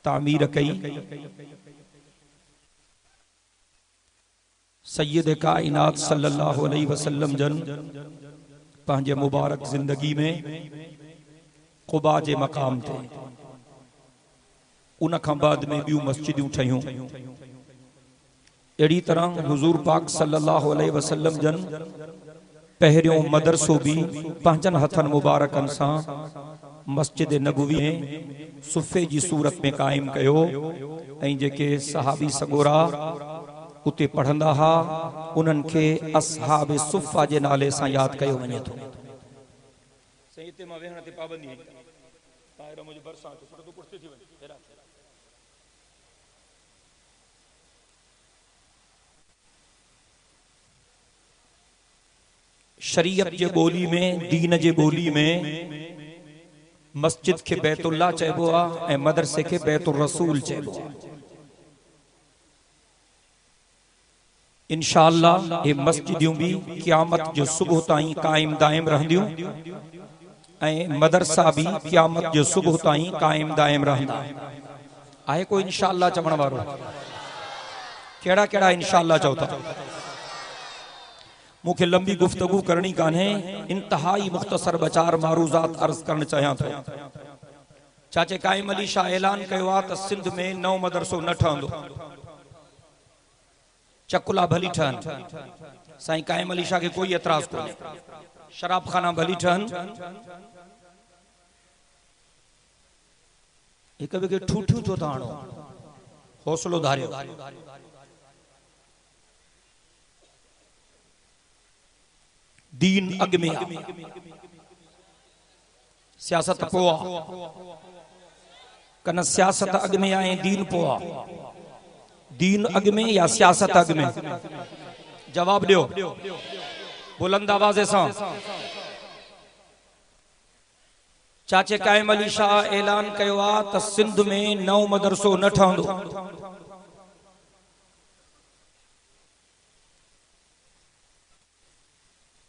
तामीर कई। सैयद कायनात सल्लल्लाहु अलैहि वसल्लम जन पंहिंजे मुबारक जिंदगी में क़ुबा जे मकाम थे उन खां बाद में ॿियूं मस्जिदूं ठहियूं। अहिड़ी तरह हुजूर पाक सल्लल्लाहु अलैहि वसल्लम जन पहिरियों मदरसो भी पंहिंजनि हथनि मुबारकनि सां मस्जिद नबवी में सुफ़े जी सूरत में क़ाइम कयो ऐं जेके सहाबी सगोरा उते पढ़ंदा हा उन्हनि खे असहाब सुफ़ा जे नाले सां यादि कयो वञे थो। शरीयत जे बोली में, दीन जे बोली में मस्जिद के बैतुल्लाह चइबो आहे ऐं मदरसे के बैतुर रसूल चइबो आहे। इंशाअल्लाह ये मस्जिदियूं भी क़यामत जो सुबह ताईं कायम दायम रहंदियूं ऐं मदरसा भी क़यामत जो सुबह ताईं कायम दायम रहंदा। आहे कोई इंशाअल्लाह चवण वारो? केड़ा केड़ा इंशाअल्लाह चओ था? मुखे लंबी गुफ्तगू करनी कान्हे, इंतहाई मुख्तसर बचार मारूज़ात अर्ज करण चाहियां थो। चाचे कायम अली शाह ऐलान कयो आहे त सिंध में नओं मदरसो न ठहंदो। चकुला भली ठहन, साईं कायम अली शाह के कोई एतराज कोन्हे। शराब खाना भली ठहन, हिक ॿिए खे ठूठियूं छो था आणो? हौसलो धारियो। दीन अग में आ, सियासत पोआ कन सियासत अग में आए दीन पोआ। दीन अग में या सियासत अग में? जवाब दियो बुलंद आवाज़ सां। चाचे कायम अली शाह ऐलान कयो आहे त सिंध में नओं मदरसो न ठहंदो।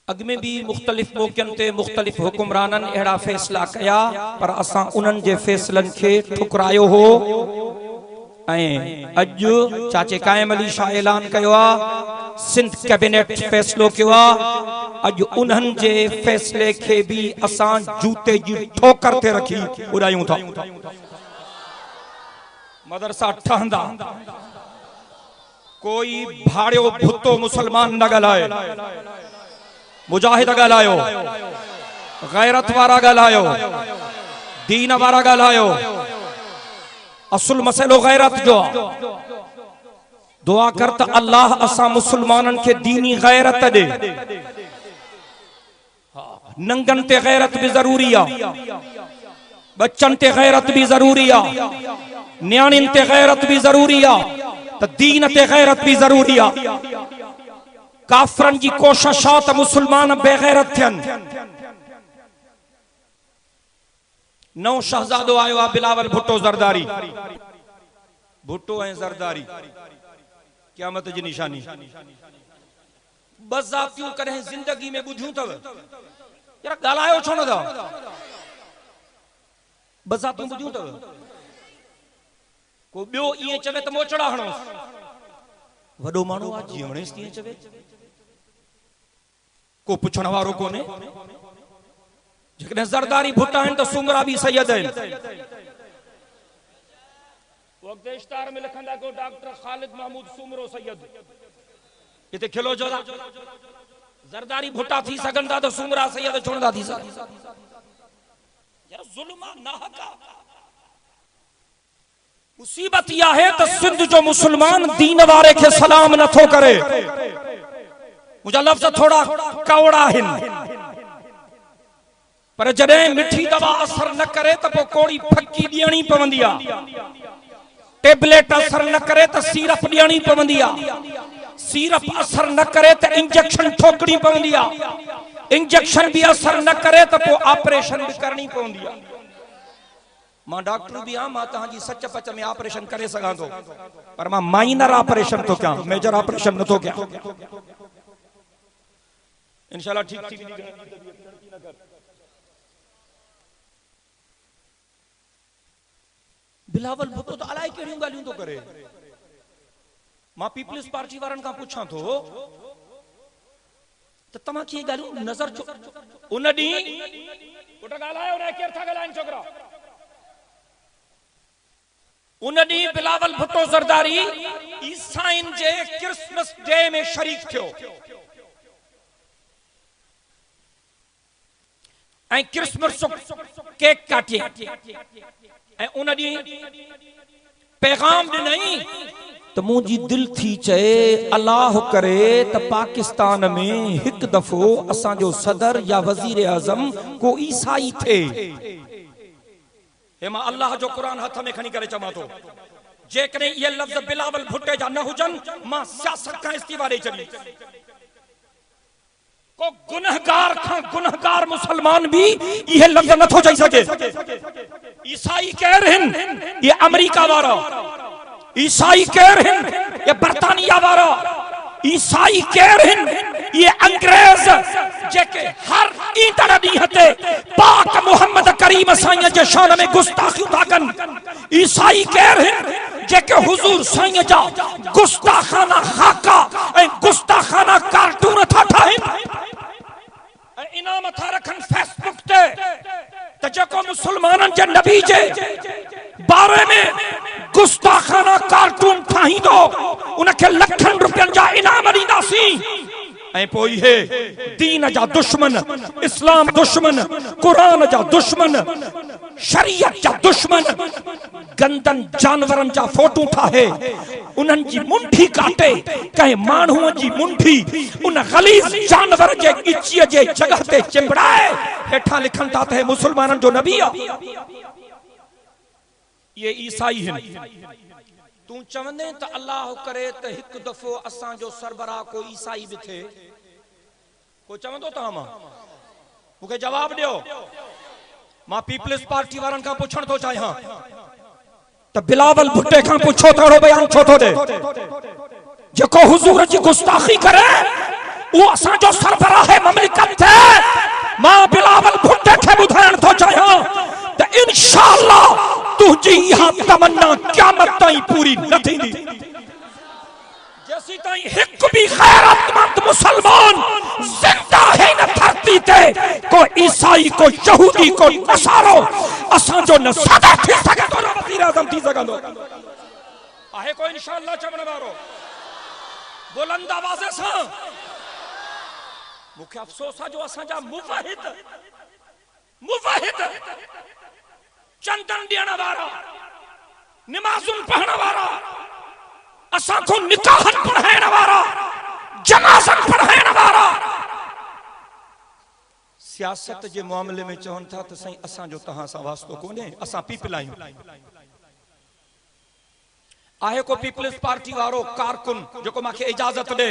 अग में भी मुख्तलिफ मौक़नि ते मुख्तलिफ हुक्मराननि अहिड़ा फ़ैसिला कया पर असां उन्हनि जे फ़ैसिलनि खे ठुकरायो हो ऐं अॼु चाचे कायम अली शाह ऐलान कयो आहे, सिंध कैबिनेट फ़ैसिलो कयो आहे, अॼु उन्हनि जे फ़ैसिले खे भी असां जूते जी ठोकर ते रखी उड़ायूं था। मदरसा ठहंदा, कोई भाड़ियो भुतो मुसलमान न ॻाल्हाए। मुजाहिद ॻाल्हायो, गैरत वारा ॻाल्हायो, दीन वारा ॻाल्हायो। असुल मसइलो गैरत जो आहे। दुआ कर त अल्लाह असां मुसलमानन के दीनी गैरत दे। नंगन ते गैरत भी जरूरी आ, बच्चन ते गैरत भी जरूरी आ, न्याणिन ते गैरत भी जरूरी आ, त दीन ते गैरत भी जरूरी आ। काफरन जी कोशिश आ त मुसलमान बेगैरत थियन। नौ शहजादो आयो आ बिलावल भुट्टो ज़रदारी। भुट्टो ऐं ज़रदारी क़यामत जी निशानी। बज़ातियूं कॾहिं जिंदगी में ॿुधियूं अथव? यार ॻाल्हायो छो न था? बज़ातियूं ॿुधियूं अथव? को ॿियो ईअं चवे त मोचड़ा हणोस। वॾो माण्हू आहे जीवणेस कीअं चवे? को पुछण वारो कोने। जेकॾहिं ज़रदारी भुट्टा आहिनि त सुंगरा भी सैयद आहिनि। वक़्त इश्तार में लिखंदा को डॉक्टर खालिद महमूद सुमरो सैयद। इते खिलो जो ज़रदारी भुट्टा थी सघंदा त सुमरा सैयद छो नथा थी सघनि? यार ज़ुल्म आहे, नाहक आहे। मुसीबत यह है तो सिंध जो मुसलमान दीन वारे के सलाम नथो करे। मुझा लफ्ज थोड़ा कौड़ा हिन, पर जॾहिं मिठी दवा असर न करे तो पोइ कोड़ी फक्की ॾियणी पवंदी आहे। टेबलेट असर न करे तो सीरप ॾियणी पवंदी आहे। सीरप असर न करे तो इंजेक्शन ठोकणी पवंदी आहे। इंजेक्शन भी असर न करे तो पोइ ऑपरेशन भी करनी पवंदी आहे। मां डॉक्टर भी हाँ, मां तहां जी सच पच में ऑपरेशन करे सघां थो, पर मां माइनर ऑपरेशन तो क्या, मेजर ऑपरेशन न तो क्या। इंशाल्लाह ठीक ठीक। बिलावल भुट्टो तो अलाए कहिड़ियूं ॻाल्हियूं थो करे। मां पीपल्स पार्टी वारनि खां पुछां थो त तव्हां खे ॻाल्हियूं नज़र छो उन ॾींहुं पुट ॻाल्हायो न केरु था ॻाल्हाइनि छोकिरा उन ॾींहुं बिलावल भुट्टो ज़रदारी ईसाइन जे क्रिसमस डे में शरीक थियो ऐं क्रिसमस जो केक काटे ऐं उन ॾींहुं पैगाम ॾिनई तो मुझी दिल थी चए अल्लाह करे तो पाकिस्तान में एक दफो असा जो सदर या वजीर आजम को ईसाई थे हे मां अल्लाह जो कुरान हथ में खणी करे चवां थो जेकॾहिं ये लफ्ज बिलावल भुट्टे जा न हुजन मां सियासत का इस्तीफा दे छॾी को गुनहगार खां गुनहगार मुसलमान भी ये लफ्ज नथो चई सके ईसाई कह रहे ये अमेरिका वारा ईसाई कह रहे ये बर्तानिया वारा ईसाई कह रहे ये अंग्रेज जेके हर ईंदड़ ॾींहं ते पाक मोहम्मद करीम साईं जे शान में गुस्ताखियूं था कनि ईसाई कह रहे जेके हुजूर साईं जा गुस्ताखाना खाका ऐं गुस्ताखाना कार्टून था ठाहिनि ऐं इनाम था रखनि फेसबुक ते त जेको मुसलमाननि जे नबी जे बारे में गुस्ताखाना कार्टून ठाहींदो उनखे लखन रुपयनि जा इनाम ॾींदासीं ऐं पोइ हे दीन जा दुश्मन इस्लाम दुश्मन कुरान जा दुश्मन शरीयत जा दुश्मन गंदन जानवरन जा फोटू ठाहे उन्हनि जी मुंडी काटे कंहिं माण्हूअ जी मुंडी उन गलीज़ जानवर जे गिचीअ जे जगह ते चिंबड़ाए हेठां लिखनि था त मुसलमाननि जो नबी आहे ये ईसाई हैं तू चवंदे त अल्लाह करे त हिकु दफ़ो असां जो सरबराह को ईसाई भी थे को चवंदो त मां मूंखे जवाब ॾियो मां पीपल्स पार्टी वारनि खां पुछण थो चाहियां त बिलावल भुट्टे खां पुछो त अहिड़ो बयान छो थो ॾे जेको हुजूर जी गुस्ताखी करे वो असां जो सरबराह ममलिकत थे मां बिलावल भुट्टे खे ॿुधाइण थो चाहियां त इंशाअल्लाह तुझी यह तमन्ना क़यामत ताईं पूरी न थींदी जैसी ताईं हिक भी गैरतमंद मुसलमान जिंदा है न धरती ते को ईसाई को यहूदी को नसारो असां जो न सदा थी सके तो वज़ीर आज़म थी सघंदो आहे को इंशाअल्लाह चवण वारो बुलंद आवाज़ सां मूंखे अफ़सोस आहे जो असां जा मुवाहिद चंदन ॾियण वारा नमाज़ुन पढ़ण वारा असां को निकाहन पढ़ाइण वारा जनाज़न पढ़ाइण वारा सियासत जे मामले में चवनि था त साईं असां जो तहां सां वास्तो कोन्हे असां पीपल आहियूं आहे को पीपल्स पार्टी वारो कारकुन जेको मांखे इजाजत ॾे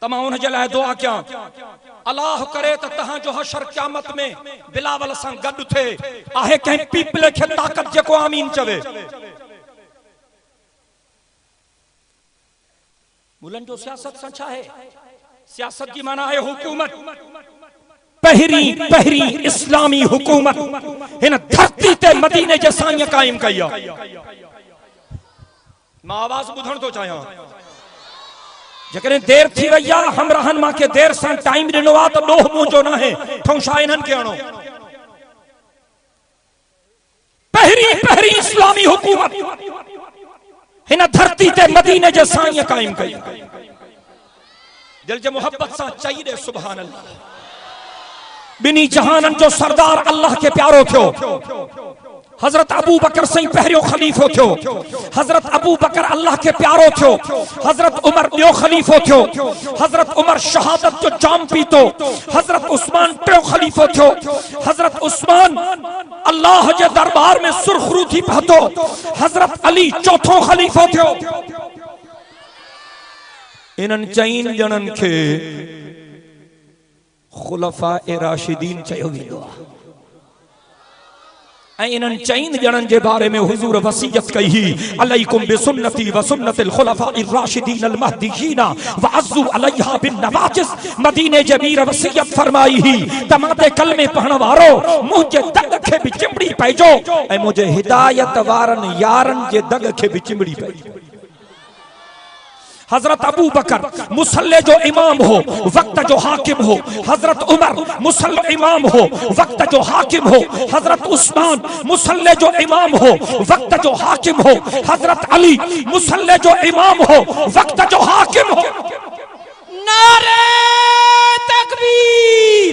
त मां उन जे लाइ दुआ कयां अल्लाह करे त तहां जो हशर क़यामत में बिलावल सां गॾु थे आहे कंहिं पीपल खे ताकत जेको आमीन चवे मुलन जो सियासत सां छा आहे सियासत की माना है हुकूमत पहरी इस्लामी हुकूमत इन धरती ते मदीने जे साईं कायम कई आहे मां आवाज ॿुधण थो चाहियां जेकॾहिं देर थी वई आहे हमराहन मां के देर सां टाइम ॾिनो आहे त ॾोह मुंहिंजो न आहे ठौंशा इन्हनि खे आणो पहरी इस्लामी हुकूमत हिन धरती ते मदीने जे साईं कायम कई दिल जे मोहब्बत सां चई ॾे सुभान अल्लाह बिनी जहानन जो सरदार अल्लाह के प्यारो थियो हजरत अबू बकर सही पहिरियों खलीफो थियो हजरत अबू बकर अल्लाह के प्यारो थियो हजरत उमर ॿियो खलीफो थियो हजरत उमर शहादत जो जाम पीतो हजरत उस्मान टियों खलीफो थियो हजरत उस्मान अल्लाह जे दरबार में सुरखरू थी पहुतो हजरत अली चौथों खलीफो थियो इन्हनि चईन ॼणनि खे खुलफा ए राशिदीन चयो वेंदो आहे ऐं इन्हनि चईनि ॼणनि जे बारे में हुजूर वसीयत कई ही अलैकुम बिसुन्नती व सुन्नतिल खुलफाइर राशिदीन महदीयीन व अज़्ज़ू अलैहा बिन नवाजिस। मदीने जे मीर वसीयत फरमाई ही तमाते कलमे पढ़ण वारो मुंहिंजे दग खे बि चिंबड़ी पइजो ऐं मुंहिंजे हिदायत वारनि यारनि जे दग खे बि चिंबड़ी पइजो। हजरत अबू बकर मुसल्ले जो इमाम हो वक्त जो हाकिम हो, हजरत उमर मुसल्ले इमाम हो वक्त जो हाकिम हो, हजरत उस्मान मुसल्ले जो इमाम हो वक्त जो हाकिम हो, हजरत अली मुसल्ले जो इमाम हो वक्त जो हाकिम हो। नारे तकबीर,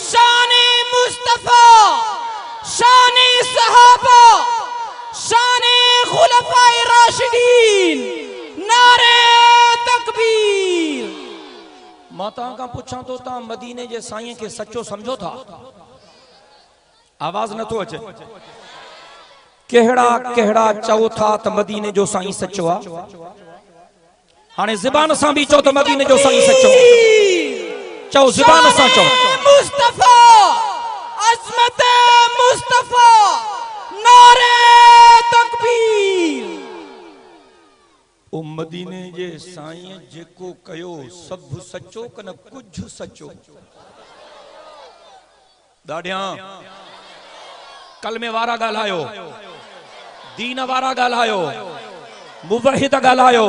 शाने मुस्तफा, शाने सहाबा, शाने खुलफाए राशिदीन, नारे तकबीर। माता का पुछा तो ता मदीने जे साईं के सच्चो समझो था? आवाज न तो अचे। केहड़ा केहड़ा चओ था त मदीने जो साईं सच्चो आ? हाने ज़बान सां भी चओ त मदीने जो साईं सच्चो। चओ ज़बान सां चओ। मुस्तफा, अज़मत मुस्तफा, नारे तकबीर। ओ मदीने जे साईं जेको कयो सब सच्चो कन कुछ सच्चो? दाढ़िया कलमे वारा ॻाल्हायो, दीन वारा ॻाल्हायो, मुवहिद ॻाल्हायो।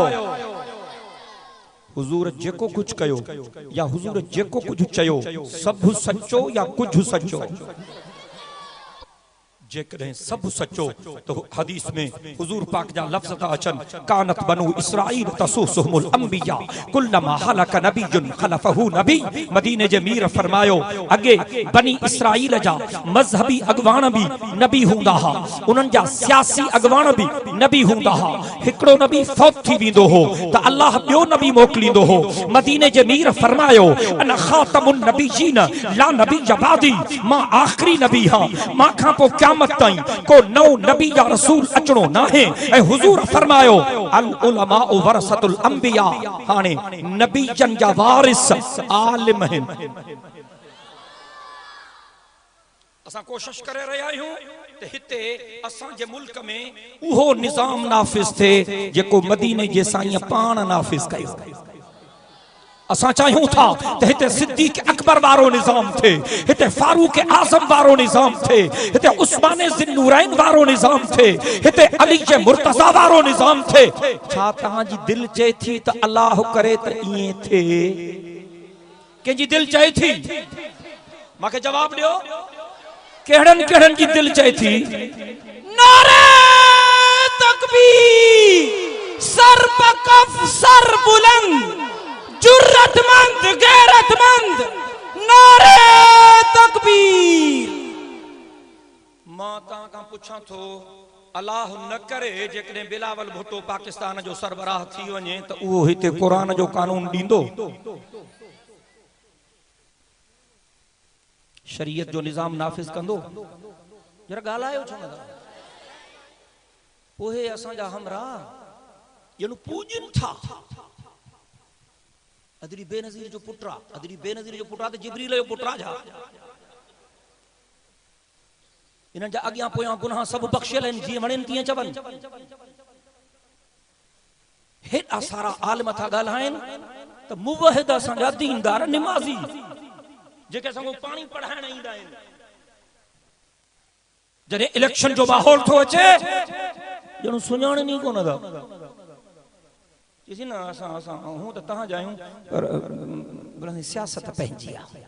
हुजूर जेको कुछ कयो या हुजूर जेको कुछ चयो सब सच्चो या कुछ सच्चो? जेकॾहिं सब सच्चो तो हदीस में हुजूर पाक जा लफ्ज़ था अचन कानत बनु इसराइल तसूसुहुमुल अंबिया कुल्लमा हलक नबियुन खलफहु नबी। मदीने जे मीर फरमायो अगे बनी इसराइल जा मजहबी अगवान भी नबी हुंदा हा, उन्हनि जा सियासी अगवान भी नबी हुंदा हा। हिकड़ो नबी फौत थी वेंदो हो त अल्लाह ॿियो नबी मोकिलींदो हो। मदीने जे मीर फरमायो अन खातमुन नबीयीन ला नबी जबादी, मां आखिरी नबी हां, मां खां पोइ क़यामत ताईं को नओ नबी या रसूल अचणो नाहे। ऐं हुजूर फरमायो अल उलमाउ वरसतुल अंबिया, हाने नबीजन जा वारिस आलिम आहिनि। असां कोशिश करे रहिया आहियूं त हिते असां जे मुल्क में उहो निज़ाम नाफ़िज़ थिए जेको मदीने जे साईं पाण नाफ़िज़ कयो। असां चाहियूं था त हिते सिद्दीक़ अकबर वारो निज़ाम थे, हिते फारूक आज़म वारो निज़ाम थे, हिते उस्मान ज़िन्नूरैन वारो निज़ाम थे, हिते अली जे मुर्तज़ा वारो निज़ाम थे। छा तव्हांजी दिल चए थी त अल्लाह करे त ईअं थे? कंहिंजी दिल चए थी? मूंखे जवाब ॾियो, केड़न केड़न जी दिल चए थी? नारे तकबीर, सर बकफ सर बुलंद, जुर्रतमंद गैरतमंद, नारे तकबीर। माता का पुछा थो अल्लाह न करे जेकॾहिं बिलावल भुट्टो पाकिस्तान जो सरबराह थी वञे त उहो हिते क़ुरान जो कानून ॾींदो? शरीयत जो निज़ाम नाफ़िज़ कंदो? जरा ॻाल्हायो छो नथा? पोइ असांजा हमरा ॼणु पूॼनि था। अदरी बेनज़ीर जो पुटरा, अदरी बेनज़ीर जो पुटरा त जिब्रील जो पुटरा जा। इन्हनि जा अॻियां पोयां गुनाह सभु बख़्शियल आहिनि, जीअं वणेनि तीअं चवनि। हेॾा सारा आलिम था ॻाल्हाइनि त मुवहिद असांजा दीनदार निमाज़ी जेके असांखे पाणी पढ़ाइण ईंदा आहिनि, जॾहिं इलेक्शन जो माहौल थो अचे ॼणु सुञाणनि ई कोन था। किसी ना असां हूं त तहां जायूं पर सियासत पंहिंजी आहे।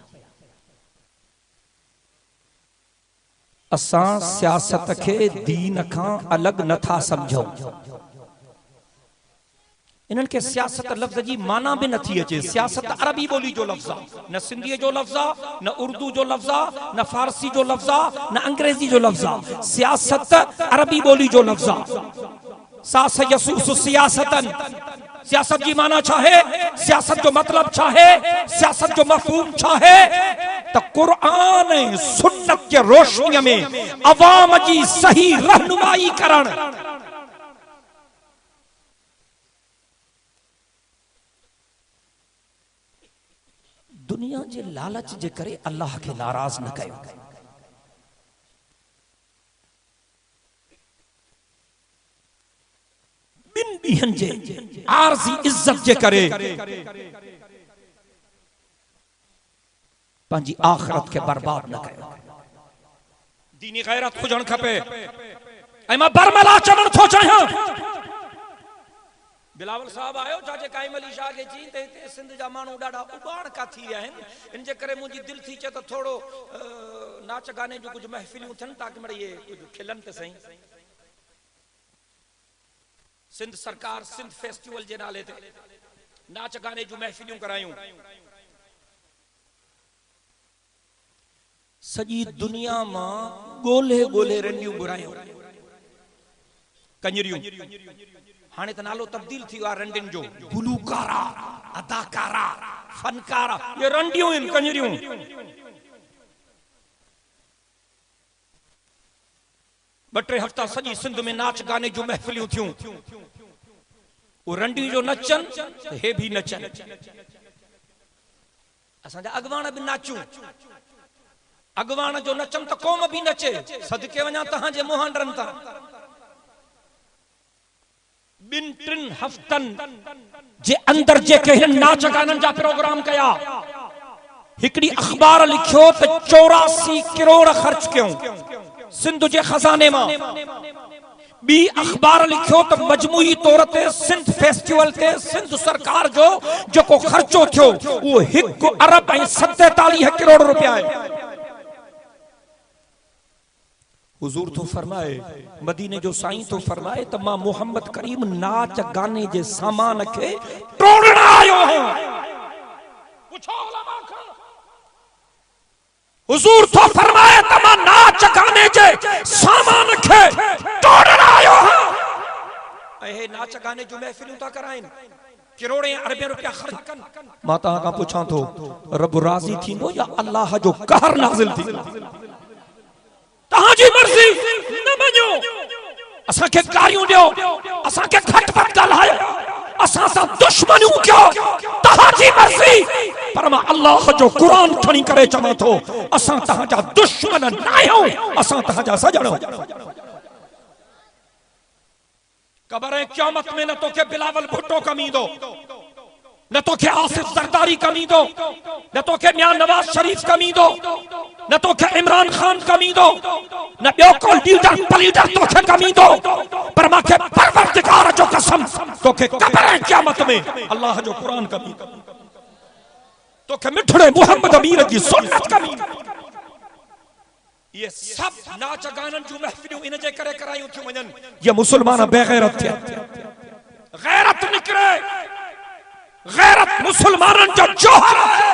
असां सियासत खे दीन खां अलॻि नथा सम्झूं। इन्हनि खे सियासत लफ़्ज़ जी माना भी नथी अचे। सियासत अरबी ॿोली जो लफ़्ज़ आहे, न सिंधीअ जो लफ़्ज़ आहे, न उर्दू जो लफ़्ज़ आहे, न फारसी जो लफ़्ज़ आहे, न अंग्रेज़ी जो लफ़्ज़ आहे। सियासत अरबी ॿोली जो लफ़्ज़ आहे। सास यसुस सियासतन, सियासत की माना छा है? सियासत जो मतलब छा है? सियासत जो मफ़हूम छा है? तो कुरान सुन्नत के रोशनी में अवाम की सही रहनुमाई करण। दुनिया जे लालच जे करे अल्लाह के नाराज न कयो। ॾींहनि जे आरज़ी इज्जत जे करे पंहिंजी आख़िरत खे बर्बाद न कयो। दीनी गैरत हुजण खपे। ऐं मां बरमला चवण थो चाहियां, बिलावल साहब आयो चाचे काइम अली शाह के चई ते हिते सिंध जा माण्हू ॾाढा उबाण का थी विया आहिनि, इन जे करे मुंहिंजी दिलि थी चे त थोरो नाच गाने जूं कुझु महफ़िलियूं थियनि ताकी मिड़ई इहे कुझु खिलनि त सही। सिंध सरकार सिंध फेस्टिवल जे नाले ते नाच गाने जूं महफ़िलियूं करायूं। सॼी दुनिया मां ॻोल्हे ॻोल्हे रंडियूं घुरायूं कंजरियूं। हाणे त नालो तब्दील थी वियो आहे रंडियुनि जो, गुलूकारा, अदाकारा, फनकारा, ये रंडियूं आहिनि कंजरियूं। ॿ टे हफ़्ता सॼी सिंध में नाच गाने जूं महफ़िलियूं थियूं। वो रंडियूं जो नचनि त हे बि नचनि। असांजा अॻवान बि नाचूं, अॻवान जो नचनि त क़ौम बि नचे। सदके वञा तव्हांजे मुहांडरनि तां। ॿिनि टिनि हफ़्तनि जे अंदरि जेके हिन नाच गाननि जा प्रोग्राम कया, हिकिड़ी अख़बार लिखियो त 84 करोड़ ख़र्च कयूं सिंध जे खज़ाने मां। ॿी अख़बार लिखियो त मजमूई तौर ते सिंध फेस्टिवल ते सिंध सरकार जो जेको ख़र्चो थियो उहो 1 अरब ऐं 47 करोड़ रुपया आहे। हुजूर तो फरमाए, मदीने जो साईं तो फरमाए त मां मोहम्मद करीम नाच गाने जे सामान खे टोड़ण आयो हूं। पुछो उलमा खां। हुजूर तो फरमाए त मां नाच गाने जे सामान खे टोड़ण आयो हूं। ऐं हे नाच गाने जूं महफ़िलियूं था कराइनि, करोड़े अरबे रुपया ख़र्च कनि। मां तव्हां खां पुछां थो, रब राज़ी थींदो या अल्लाह जो कहर नाज़िल थींदो? तहांजी मर्ज़ी न मञो, असांखे गारियूं ॾियो, असांखे खटपट ॻाल्हायो, असां सां दुश्मनियूं कयो, तहांजी मर्ज़ी। पर मां अल्लाह जो क़ुरान खणी करे चवां थो, असां तहांजा दुश्मन न आहियूं, असां तहांजा सजण। क़बर ऐं क़यामत में न तोखे बिलावल भुट्टो कम ईंदो, न तोखे आसिफ ज़रदारी कम ईंदो, न तोखे मियां नवाज शरीफ कम ईंदो, न तोखे इमरान खान कम ईंदो, न ॿियो को लीडर पलीडर तोखे कम ईंदो। पर मूंखे परवरदिगार जो कसम, तोखे क़बर ऐं क़यामत में अल्लाह जो क़ुरान कम ईंदो, तोखे मिठड़े मुहम्मद अमीर जी सुन्नत कम ईंदी। ये सब नाच गाननि जूं महफ़िलियूं इन जे करे करायूं थियूं वञनि, ये मुसलमान बेगैरत थिया। गैरत निकिरे, गैरत मुसलमाननि जो जौहर है।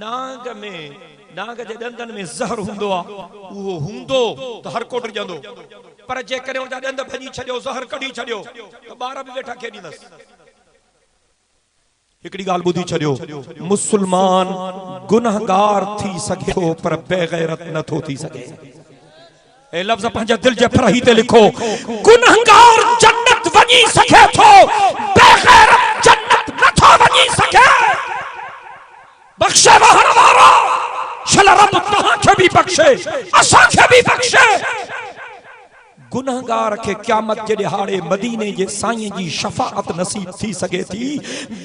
नांग में, नांग जे ॾंदनि में ज़हर हूंदो आहे, उहो हूंदो त हर को ॾिजंदो, पर जेकॾहिं उनजा ॾंद भॼी छॾियो, ज़हर कढी छॾियो, त ॿार बि वेठा खेॾींदसि। हिकिड़ी ॻाल्हि ॿुधी छॾियो, मुसलमान गुनहगार थी सघे थो पर बेगैरत नथो थी सघे। ए लफ़्ज़ पंहिंजे दिल जे फरही ते लिखो, गुनहगार जन्नत वञी सघे थो, बेगैरत जन्नत नथो वञी सघे। बख़्शे वहण वारो शल रब तव्हांखे बि बख़्शे, असांखे बि बख़्शे। गुनहगार के क़यामत जे ॾिहाड़े मदीने जे साईं जी शफाअत नसीब थी सके थी,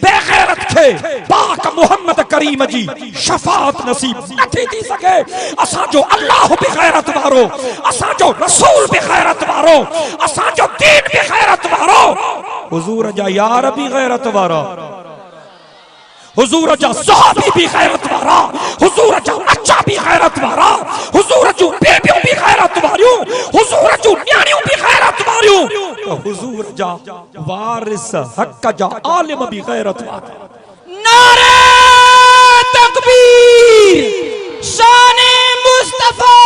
बेगैरत के पाक मोहम्मद करीम जी शफाअत नसीब नथी थी सके। असांजो अल्लाह बि गैरत वारो, असांजो रसूल बि गैरत वारो, असांजो दीन बि गैरत वारो, हुजूर जा यार बि गैरत वारा, हुजूर जा सहाबी भी गैरत वारा, हुजूर जा बच्चा भी गैरत वारा, हुजूर जो बेबियों भी गैरत वारियूं, हुजूर जो न्याणियों भी गैरत वारियूं, तो हुजूर जा वारिस हक जा आलिम भी गैरत वारा। नारे तकबीर, शाने मुस्तफा,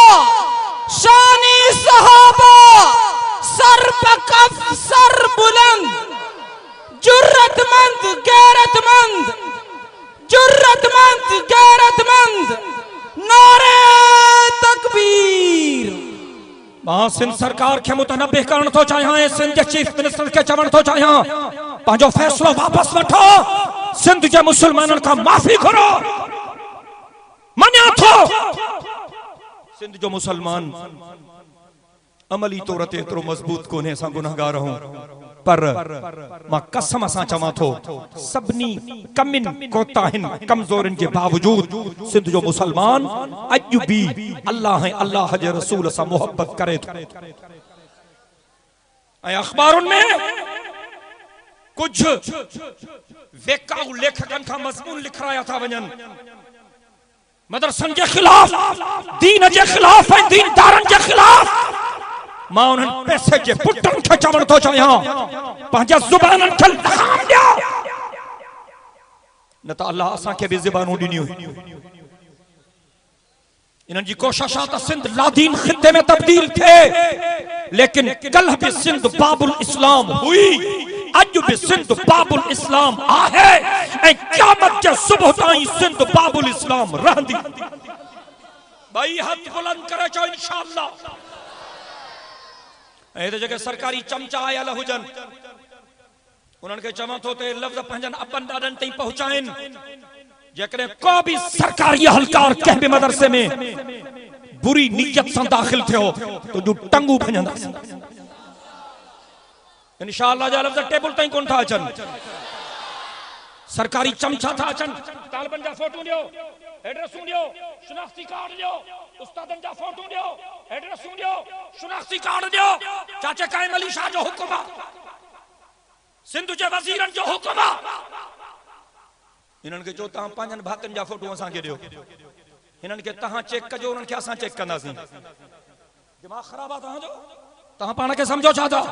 शाने सहाबा, सर पकफ सर बुलंद, जुर्रतमंद गैरतमंद, जुर्रतमंद गैरतमंद, नारे तकबीर। मां सिंध सरकार के मुतनब्बिह करण थो चाहियां, सिंध जे चीफ मिनिस्टर के चवण थो चाहियां, पंहिंजो फैसलो वापस वठो, सिंध जे मुसलमाननि खां माफ़ी घुरो। मञा थो सिंध जो मुसलमान अमली तौर ते एतिरो मज़बूत कोन्हे, असां गुनहगार आहियूं। पर मां कसम सां चवां थो सभिनी कमिन कोताहिन कमज़ोरन के बावजूद सिंध जो मुसलमान अॼु भी अल्लाह ऐं अल्लाह जे रसूल सां मोहब्बत करे थो। ऐं अख़बारुनि में कुछ वेकाऊ लेखकन खां मज़मून लिखराया था वञनि मदरसन के खिलाफ, दीन के खिलाफ ऐं दीनदारन के खिलाफ। मां उन्हनि पैसे जे पुटन खे चवण थो चाहियां पंहिंजा ज़ुबाननि खे लगाम ॾियो, न त अल्लाह असांखे बि ज़ुबानूं ॾिनियूं। इन्हनि जी कोशिश आहे त सिंध लादीन ख़िते में तब्दील थिए, लेकिन कल भी सिंध बाबुल इस्लाम हुई, अॼु भी सिंध बाबुल इस्लाम आहे ऐं क़यामत जे सुबुह ताईं सिंध बाबुल इस्लाम रहंदी। भाई हथ बुलंद करे चो इंशाअल्लाह। ऐं त जेके सरकारी चमचा आयल हुजनि उन्हनि खे चवां थो ते लफ़्ज़ पंहिंजनि अबनि ॾाॾनि ताईं पहुचाइनि। जेकॾहिं को भी सरकारी अहलकार कंहिं बि मदरसे में बुरी नीयत सां दाख़िल थियो तो जो टंगू भंजंदासीं इंशाअल्लाह। जा लफ़्ज़ टेबल ताईं कोन था अचनि, सरकारी चमचा था अचनि। तालिबनि जा फोटू ॾियो, एड्रेसूं ॾियो, शनाख्ती कार्ड ॾियो, उस्तादनि जा फोटू ॾियो, एड्रेसूं ॾियो, शनाख्ती कार्ड ॾियो। चाचे काइम अली शाह जो हुक्म आहे, सिंध जे वज़ीरनि जो हुक्म आहे। इन्हनि खे चओ तव्हां पंहिंजनि भातियुनि जा फोटू असांखे ॾियो, हिननि खे तव्हां चेक कजो, उन्हनि खे असां चेक कंदासीं। दिमाग़ ख़राब आहे तव्हांजो, तव्हां पाण खे सम्झो छा था?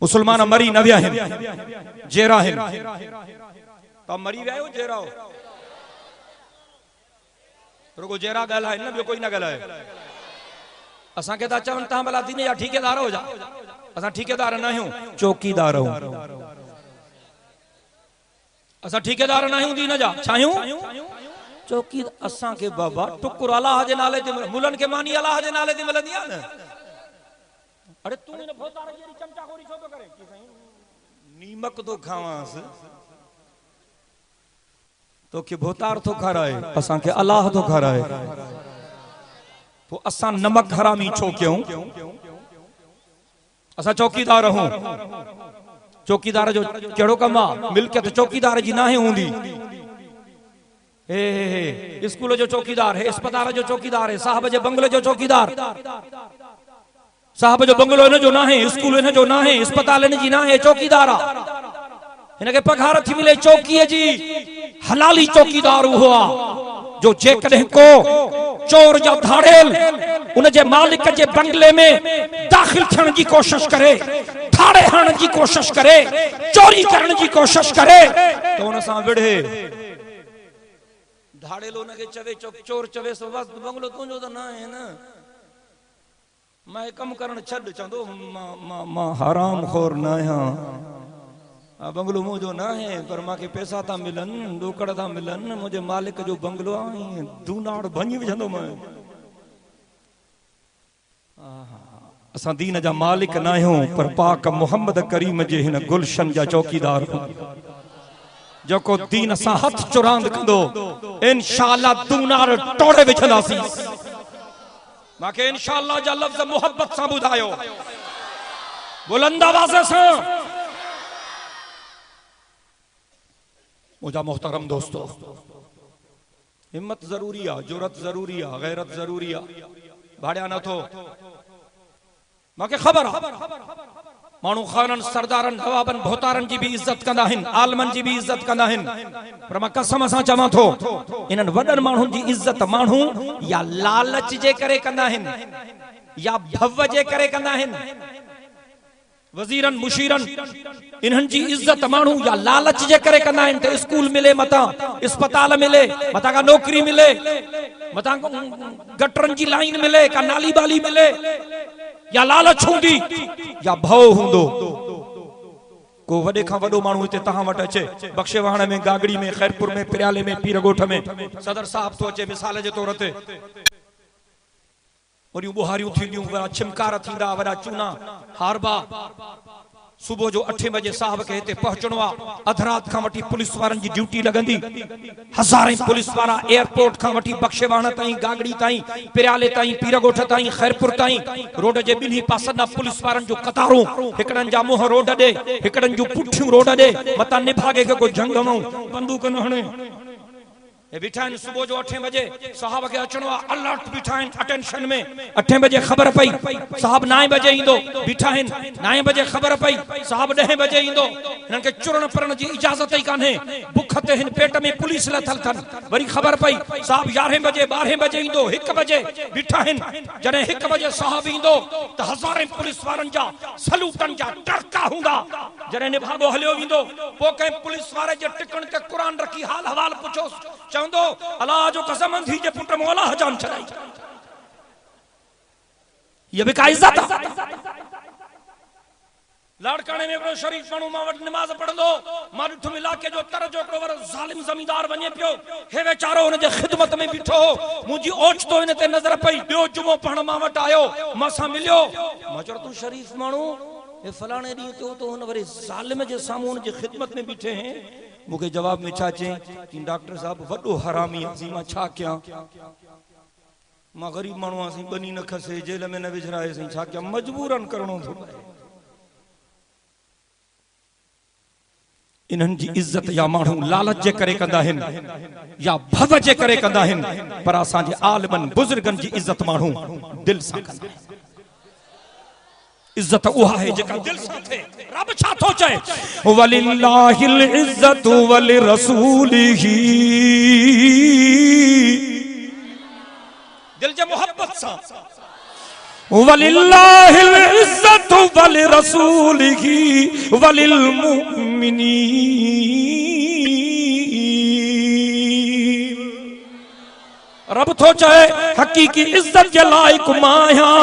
मुसलमान मरी न विया आहिनि, जेरा आहिनि। तव्हां मरी विया आहियो, जेरा हो? रुगो जेरा ॻाल्हाए न, ॿियो कोई न ॻाल्हाए। असांखे था चवनि तव्हां भला दीन जा ठेकेदार हो जा। असां ठेकेदार न आहियूं, चौकीदार आहियूं। असां ठेकेदार न आहियूं दीन जा, छा आहियूं? चौकी। असांखे बाबा टुकुर अलाह जे नाले ते, मुलनि खे मानी अलाह जे नाले ते मिलंदी आहे न। अरे तू इन भोतार जी चमचाखोरी छो तो करे? नीमक तो खावांस, तो के भोतार तो खाराए, असांखे अलाह तो खाराए। तो असां नमक हरामी छो क्यों? असां चौकीदार हूं। चौकीदार जो केड़ो कम आहे? मिल्कियत चौकीदार जी ना है हूंदी। हे स्कूल जो चौकीदार है, अस्पताल जो चौकीदार है, साहब जे बंगले जो चौकीदार। साहब जो बंगलो इन जो ना है, स्कूल इन जो ना है, अस्पताल इन जी ना है, चौकीदार आ। इनके पघार थी मिले चौकीअ जी, हलाली चौकीदार हुआ जो जेकॾहिं को चोर या धाड़ेल उन जे मालिक जे बंगले में दाखिल थियण जी कोशिश करे, धाड़े हणण जी कोशिश करे, चोरी करण जी कोशिश करे, तो उन सां विढ़े। धाड़ेलो उनके चवे, चोर चवे सो बस बंगलो तुंहिंजो त न आहे न, मैं कम करण छॾ। चंदो मां हराम खोर न आहियां, बंगलो मुझो ना है, पर मांखे पैसा था मिलन, डोकड़ था मिलन, मुझे मालिक जो बंगलो आहे, दूनाड़ भंजी विझंदो मैं। असां दीन जा मालिक न आहियूं, पर पाक मोहम्मद करीम जे हिन गुलशन जा चौकीदार आहियूं। जेको दीन सां हथ चुरांद कंदो इंशाअल्लाह दूनाड़ टोड़े विझंदासीं। मांखे इंशाअल्लाह जा लफ्ज़ मोहब्बत सां ॿुधायो, बुलंद आवाज़ सां। मुझा मोहतरम दोस्तों, हिम्मत जरूरी आहे, जुरत जरूरी आहे, गैरत जरूरी आहे। भाड़िया न थो। मांखे ख़बर आहे माण्हू ख़ानन, सरदारन, नवाबन, भोतारन जी भी इज्जत कंदा आहिनि, आलमन जी भी इज्जत कंदा आहिनि, पर मां कसम सां चवां थो इन्हनि वॾनि माण्हुनि जी इज्जत माण्हू या लालच जे करे कंदा आहिनि या भव जे करे कंदा आहिनि। वज़ीरन, मुशीरन, इन्हनि जी इज्जत माण्हू या लालच जे करे कंदा आहिनि त स्कूल मिले मतां, अस्पताल मिले मतां, का नौकरी मिले मतां, गटरन जी लाइन मिले, का नाली बाली मिले, या लालच हूंदी या भव हूंदो। को वॾे खां वॾो माण्हू हिते तव्हां वटि अचे, बख्शेवाण में, गागड़ी में, खैरपुर में, पिरियाले में, पीरगोठ में, सदर साहब तो अचे मिसाल जे तौर ते। वॾियूं बुहारियूं थींदियूं, वॾा छिमकार थींदा, वॾा चूना हारबा, सुबह जो 8 बजे साहब के हिते पहुंचणो आ। अध रात खां वठी पुलिस वारनि जी ड्यूटी लगंदी। हज़ारें पुलिस वारा एयरपोर्ट खां वठी बख्शेवाण ताईं, गागड़ी ताईं, पिराले ताईं, पीरगोठ ताईं, खैरपुर ताईं, रोड जे ॿिन्ही पासनि खां पुलिस वारनि जो कतारूं, हिकड़नि जा मुंह रोड ॾे, हिकड़नि जूं पुठियूं रोड ॾे, मतां निभागे के को जंग में बंदूक न हणे। बीठा आहिनि। सुबह जो 8 बजे साहब के अचणो आहे। अलर्ट बीठा आहिनि, अटेंशन में। 8 बजे ख़बर पई साहब 9 बजे ईंदो। बीठा आहिनि। 9 बजे ख़बर पई साहब 10 बजे ईंदो। हिननि खे चुरण फिरण जी इजाज़त ई कान्हे। बुख ते हिन पेट में पुलिस लथल अथनि। वरी ख़बर पई साहब 11 बजे 12 बजे ईंदो। 1 बजे बीठा आहिनि। जॾहिं 1 बजे साहब ईंदो त हज़ारें पुलिस वारनि जा सलूटनि जा टरका हूंदा। जॾहिं निभागो हलियो वेंदो पोइ कंहिं पुलिस वारे जे टिकण ते क़ुरान रखी हाल हवाल पुछो, चवंदो अल्लाह जो कसम अंधी जे पुट मौला हजाम छॾाई। ये भी का इज्जत है। लाड़काने में शरीफ माण्हू मां वटि निमाज़ पढ़ंदो, मां ॾिठो इलाइक़े जो तर जो हिकिड़ो वॾो ज़ालिम ज़मींदार वञे पियो। हे वेचारो हुन जे ख़िदमत में बीठो हो। मुंहिंजी ओचितो हिन ते नज़र पई। ॿियो जुमो पढ़ण मां वटि आयो, मां सां मिलियो। मां चयो तूं शरीफ माण्हू हे फलाणे ॾींहुं ते तो हुन वरी ज़ालिम जे साम्हूं हुन जे ख़िदमत में बीठे हैं। मुझे जवाब में छा चई कि डॉक्टर साहब वॾो हरामी आहे, मां छा कयां? मां ग़रीब माण्हू आसीं, बनी न खसे, जेल में न विझराएसीं, छा कयां? मजबूरन करणो थो पए। इन्हनि जी इज्जत या माण्हू लालच जे करे कंदा आहिनि या भव जे करे कंदा आहिनि, पर असांजे आलिमनि बुज़ुर्गनि जी इज्जत माण्हू दिल सां कंदा आहिनि। इज्जत उहा है जेका दिल सां थे। रब छा थो चए? वलिल्लाहिल इज्जतु वलिरसूलिही। दिल जे मोहब्बत सां। वलिल्लाहिल इज्जतु वलिरसूलिही वलिलमुमिनीन। रब थो चए हकीकी इज्जत जे लाइक मां आहियां।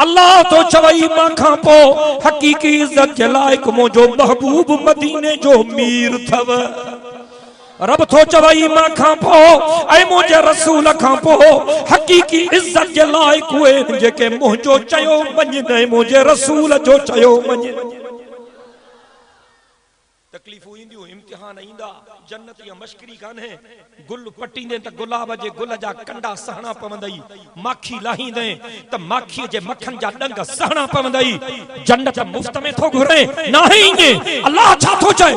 अल्लाह तो चवई मां खां पो हकीकी इज्जत जे लाइक मुंहिंजो महबूब मदीने जो मीर थव। रब तो चवई मां खां पो ऐं मुंहिंजे रसूल खां पो हकीकी इज्जत जे लाइक उहे जेके मुंहिंजो चयो मञनि, मुंहिंजे रसूल जो चयो मञनि। तकलीफ़ूं ईंदियूं, इम्तिहान ईंदा, जन्नत या मश्करी कान्हे। गुल पटींदे त गुलाब जे गुल जा कंडा सहणा पवंदई। माखी लाहींदे त माखी जे मक्खन जा डंग सहणा पवंदई। जन्नत मुफ्त में थो घुरे नाही ईंगे। अल्लाह छा थो चए?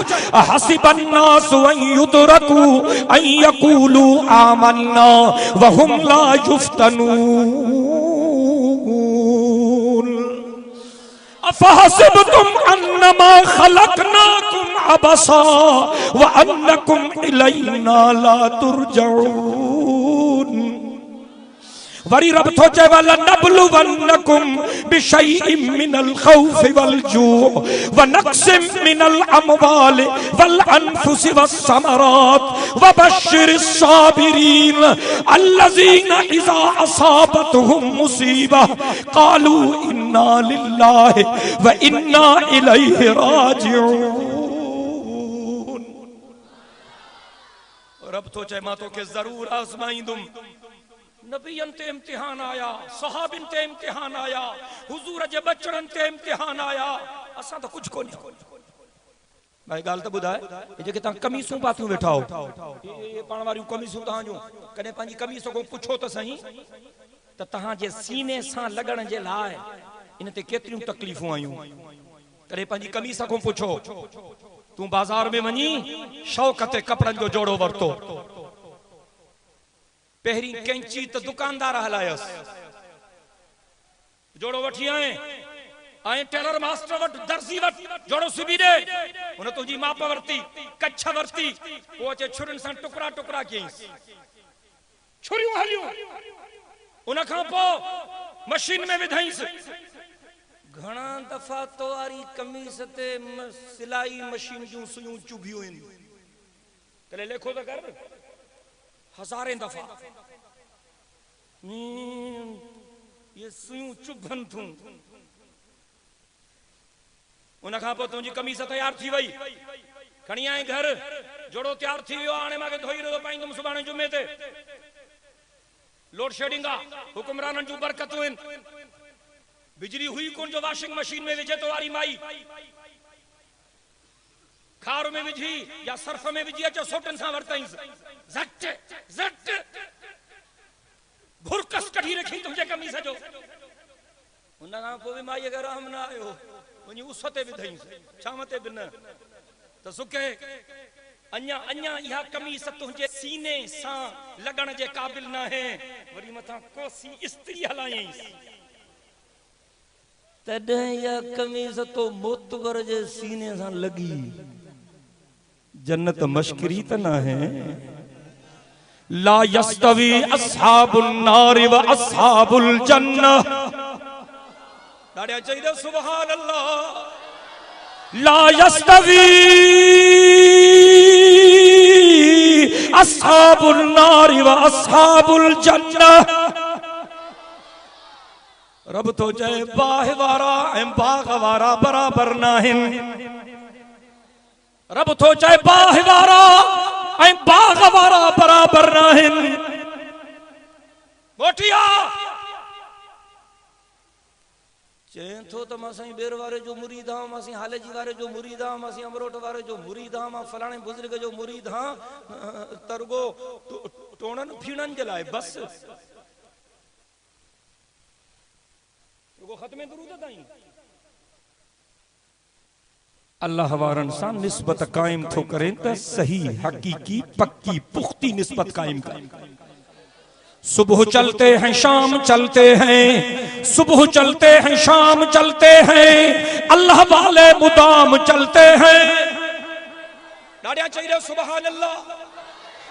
हसिबन नास अन युदरकू अन यकूलू आमन्ना व हुम ला युफ्तनून। अफहसिबतुम अन्नमा खलकनाकुम अबसा व अन्नकुम इलैना ला तुरजऊन। वरी रब थो चए वलनबलुवन्नकुम बिशैइन मिनल खौफि वल जूअ व नक्सिम मिनल अमवालि वल अनफुसि वस्समरात व बश्शिरिस साबिरीन अल्लज़ीना इज़ा असाबतहुम मुसीबा क़ालू इन्ना लिल्लाहि व इन्ना इलैहि राजिऊन। रब तो चए मां तोखे जरूर आज़माईंदुम। नबियन ते इम्तिहान आया, सहाबिन ते इम्तिहान आया, हुजूर जे बचड़न ते इम्तिहान आया। असां तो कुछ कोनी। भाई गाल तो बुधाए जेके ता कमीसूं पाथियूं वेठा हो, ये पाण वारियूं कमीसूं तहां जो कने पंहिंजी कमीस को पुछो त सही त तहां जे सीने सां लगण जे लाइ इन ते केतिरियूं तकलीफ़ूं आयूं। कने पंहिंजी कमीस को पुछो। तू बाजार में वञी शौक़ ते कपड़न जो जोड़ो वरतो। पहिरीं कैंची त दुकानदार हलायस, जोड़ो वठी आए ऐं टेलर मास्टर वट दर्जी वट जोड़ो सिबी दे। उन तुझी माप वरती, कच्छ वरती, वो अचे छुरिन सां टुकड़ा टुकड़ा कयईंस। छुरियूं हलियूं। उन खां पोइ मशीन में विधईंस। घणा दफ़ा तवारी कमीस ते सिलाई मशीन जूं सुयूं चुभियूं आहिनि। कले लेखो त कर हज़ारें दफा ये सुयूं चुभन थूं। उन खां पोइ तुंहिंजी कमीस तैयार थी वई, खणी आई घर, जोड़ो तैयार थी वियो। हाणे मांखे धोई रहियो पाईंदुमि सुभाणे जुमे ते। लोड शेडिंग आहे, हुकुमराननि जूं बरकतूं आहिनि। बिजली हुई कौन जो वॉशिंग मशीन में विझे तो वारी माई खार में विझी या सर्फ में विझी अचो सोटन सां वरताई झट झट भुरकस कढी रखी तुझे कमीस जो उन खां पोइ भी माई अगर रहम ना आयो वनी उस ते विधई छाम ते बिन तो सुके अन्या अन्या यह कमीस तुझे सीने सां लगण जे काबिल ना है वरी मथा कोसी इस्त्री हलाई तडे या कमीस तो मोतवर जे सीने सां लगी जन्नत मश्करी त ना है ला यस्तवी अस्हाबुन नार व अस्हाबुल जन्नह दाड़िया चाहिए सुभान अल्लाह ला यस्तवी अस्हाबुन नार व अस्हाबुल जन्नह रब तो चए बाह वारा ऐं बाग वारा बराबर नाहिन रब तो चए बाह वारा ऐं बाग वारा बराबर नाहिन गोटिया चें थो त मां साईं बेर वारे जो मुरीद हां मां साईं हालेजी वारे जो मुरीद हां मां साईं अमरोट वारे जो मुरीद हां मां फलाणे बुजुर्ग जो मुरीद हां तरगो टोणन फीणन जे लाए बस वो खत्मे दुरूद ताईं अल्लाह वारन सां निस्बत कायम थो करें त सही हकीकी पक्की पुख्ती निस्बत कायम करें सुबह चलते हैं शाम चलते हैं सुबह चलते हैं शाम चलते हैं अल्लाह वाले मुदाम चलते हैं डाड़िया चाहिए सुभान अल्लाह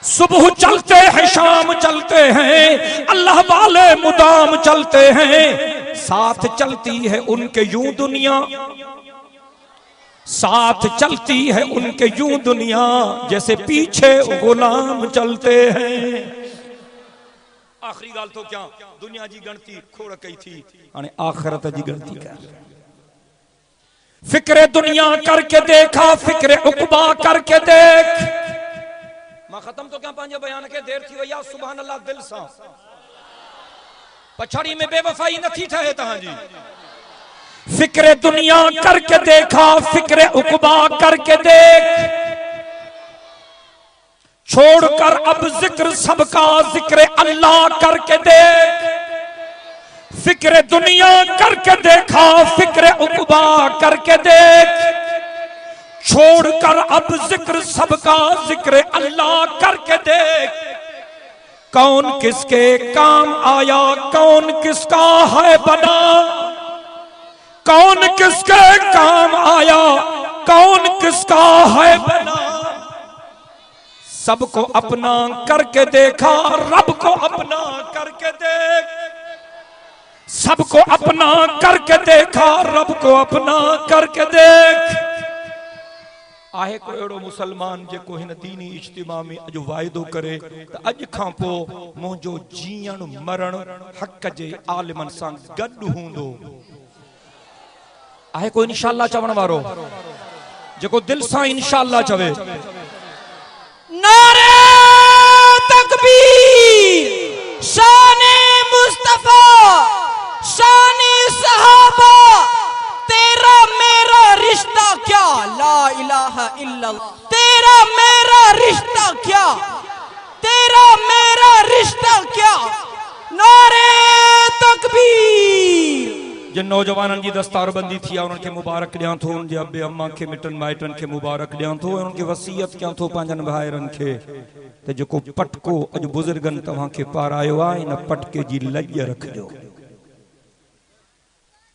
सुबह चलते हैं शाम चलते हैं अल्लाह वाले मुदाम चलते हैं साथ चलती है उनके यूं दुनिया साथ चलती है उनके यूं दुनिया जैसे पीछे गुलाम चलते हैं आखिरी गाल तो क्या दुनिया जी गणती खोड़ कई थी आने आखिरत जी गणती कर फिक्रे दुनिया करके देखा फिक्रे उकबा करके देख मां खत्म तो क्या पांजे बयान के देर थी भैया सुभान अल्लाह दिल सा पछाड़ी में बेवफाई न थी ठहे तहां जी फिक्रे दुनिया करके देखा फिक्रे उकबा करके देख छोड़कर अब जिक्र सबका जिक्र अल्लाह करके देख फिक्रे दुनिया करके देखा फिक्रे उकबा करके देख छोड़कर अब जिक्र सबका जिक्र अल्लाह करके देख कौन किसके काम आया कौन किसका है बना कौन किसके काम आया कौन किसका है बना सबको अपना करके देखा रब को अपना करके देख सबको अपना करके देखा रब को अपना करके देख आहे को एड़ो मुसलमान जेको हिन दीनी इज्तिमा में अज वायदो करे त अज खां पो मुंहिंजो जीअण मरण हक जे आलिमन सां गॾु हूंदो आहे को इंशाअल्लाह चवण वारो जेको दिल सां इंशाअल्लाह चवे नारे तकबीर शाने मुस्तफा शाने सहाबा तेरा मेरा रिश्ता क्या ला इलाहा इल्लल्लाह तेरा मेरा रिश्ता क्या तेरा मेरा रिश्ता क्या नारे तकबीर जिन नौजवानन जी दस्तारबंदी थी उन्हनि खे मुबारक ॾियां थो उन जे अबे अम्मा खे मिटन माइटन खे मुबारक ॾियां थो उन्हनि खे वसीयत कयां थो पंहिंजनि भाइरनि खे त जेको पटको अॼु बुज़ुर्गनि तव्हां खे पारायो आहे इन पटके जी लॼ रखिजो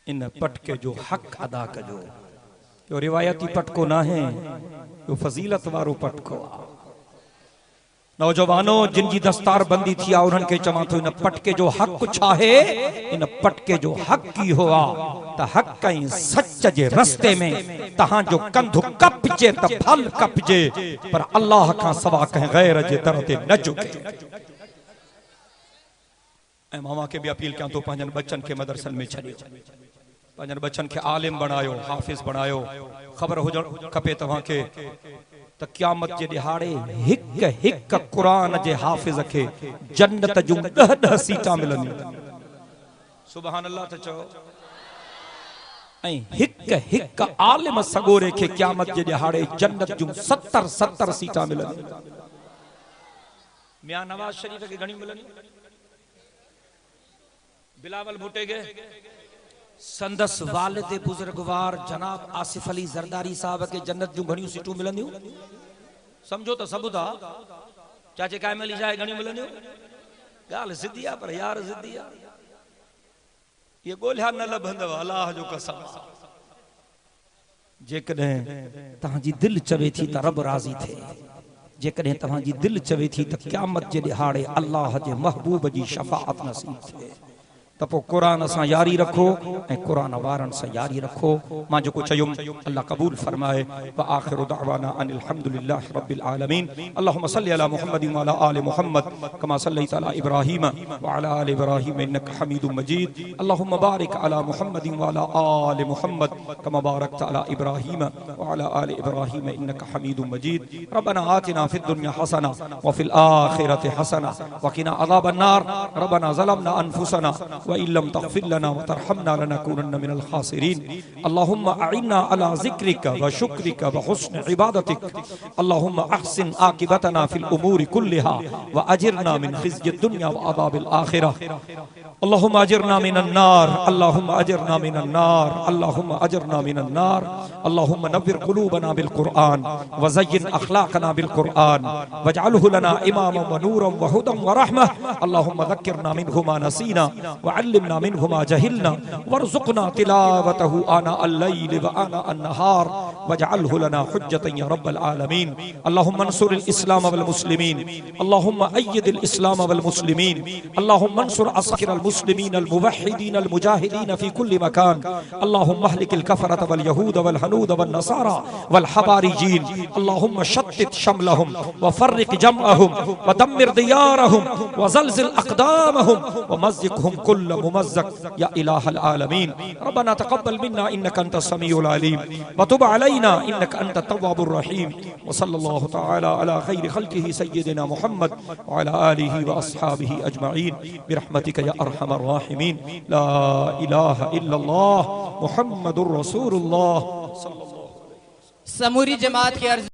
इन पटके जो हक़ अदा कजो यो रिवायती पटको ना है यो फजीलत वारो पटको नौजवानों जिन जी दस्तार बंदी थी उन्हनि खे चवां थो इन पटके जो हक़ छा है इन पटके जो हक़ की हुआ त हक़ ऐं सच जे रस्ते में तहां जो कंधु कपजे त फल कपजे पर अल्लाह खां सवा कंहिं गैर जे दर ते न झुके ऐं मामा खे भी अपील कयां थो पंहिंजनि बच्चनि खे मदरसनि में छॾियो पंहिंजनि बच्चनि खे आलिम बणायो हाफ़िज़ बणायो ख़बर हुजण खपे तव्हां खे त क़यामत जे ॾिहाड़े हिक हिक क़ुरान जे हाफ़िज़ खे जन्नत जूं 10 सीटां मिलंदियूं सुभान अल्लाह त चओ ऐं हिक हिक आलिम सगोरे खे क़यामत जे ॾिहाड़े जन्नत जूं 70 सीटां मिलंदियूं। मियां नवाज शरीफ खे घणी मिलंदियूं? बिलावल भुट्टे खे, संदस वालिद बुजुर्गवार जनाब आसिफ अली जरदारी साहब के जन्नत जूं घणियूं सीटूं मिलंदियूं? समझो तो सब था। चाचे कायम अली शाह घणियूं मिलंदियूं? ॻाल्हि सिधी आहे पर यार सिधी आहे। ये ॻोल्हिया न लभंदव अलाह जो कसम। जेकॾहिं तव्हांजी दिलि चवे थी त रब राज़ी थिए, जेकॾहिं तव्हांजी दिलि चवे थी त क़यामत जे ॾिहाड़े अल्लाह जे महबूब जी शफ़ाअत नसीब थिए त पोइ क़ुरान सां यारी रखो ऐं क़ुरान वारनि सां यारी रखो। मां जेको चयुमि अल्लाह क़बूल फरमाए। व आखिरु दअवाना अनिल हम्दुलिल्लाहि रब्बिल आलमीन। अल्लाहुम्मा सल्लि अला मुहम्मदिन व अला आलि मुहम्मद कमा सल्लैता अला इब्राहीम व अला आलि इब्राहीम इन्नका हमीदुम मजीद। अल्लाहुम्मा बारिक अला मुहम्मदिन व अला आलि मुहम्मद कमा बारकता अला इब्राहीम व अला आलि इब्राहीम इन्नका हमीदुम मजीद। रब्बना आतिना फिद दुनिया हसना व फिल आखिरति हसना व क़िना अज़ाबन नार। रब्बना ज़लमना अनफुसना व इल्लम तग़फिर लना व तरहमना लनकूनन्न मिनल खासिरीन। अल्लाहुम्मा अइन्ना अला ज़िक्रिका व शुक्रिका व हुस्न इबादतिक। अल्लाहुम्मा अहसिन आकिबतना फिल उमूरि कुल्लिहा व अजिरना मिन ख़िज़्यिद दुनिया व अज़ाबिल आखिरह। अल्लाहुम्मा अजिरना मिनन नार। अल्लाहुम्मा अजिरना मिनन नार। अल्लाहुम्मा अजिरना मिनन नार। अल्लाहुम्मा नव्विर क़ुलूबना बिल क़ुरआन व ज़य्यिन अख़लाक़ना बिल क़ुरआन वजअलहु लना इमामन व नूरन व हुदन व रहमह। अल्लाहुम्मा ज़क्किरना मिन्हु मा नसीना व अल्लिमना मिन्हु मा जहिलना वरज़ुक़ना तिलावतहु आना अल-लैल व आना अन-नहार वजअलहु लना हुज्जतन या रब्बल आलमीन। अल्लाहुम्मा अंसुरिल इस्लाम वल मुस्लिमीन। अल्लाहुम्मा अय्यिदिल इस्लाम वल मुस्लिमीन। अल्लाहुम्मा अंसुर अस्ग़िरल मुस्लिमीन अल मुवह्हिदीन अल मुजाहिदीन फी कुल्लि मकान। अल्लाहुम्मा अहलिकिल कफ़रत वल यहूद वल हनूद वल नसारा वल हवारिजीन। अल्लाहुम्मा शत्तित शमलहुम व फर्रिक जमअहुम व दम्मिर दियारहुम व ज़लज़िल अक़दामहुम व मज़्ज़िक़हुम कुल्ल मुमज़्ज़क़ या इलाहल आलमीन। रब्बना तक़ब्बल मिन्ना इन्नका अंतस समीउल अलीम व तुब अलैना इन्नका अंतत तव्वाबुर रहीम। व सल्लल्लाहु तआला अला खैरि खल्क़िही सय्यिदिना मुहम्मद व अला आलिहि व अस्हाबिहि अजमईन बिरहमतिका या अरहमर राहिमीन। ला इलाहा इल्लल्लाह मुहम्मदुर रसूलुल्लाह। समूरी जमात के अर्ज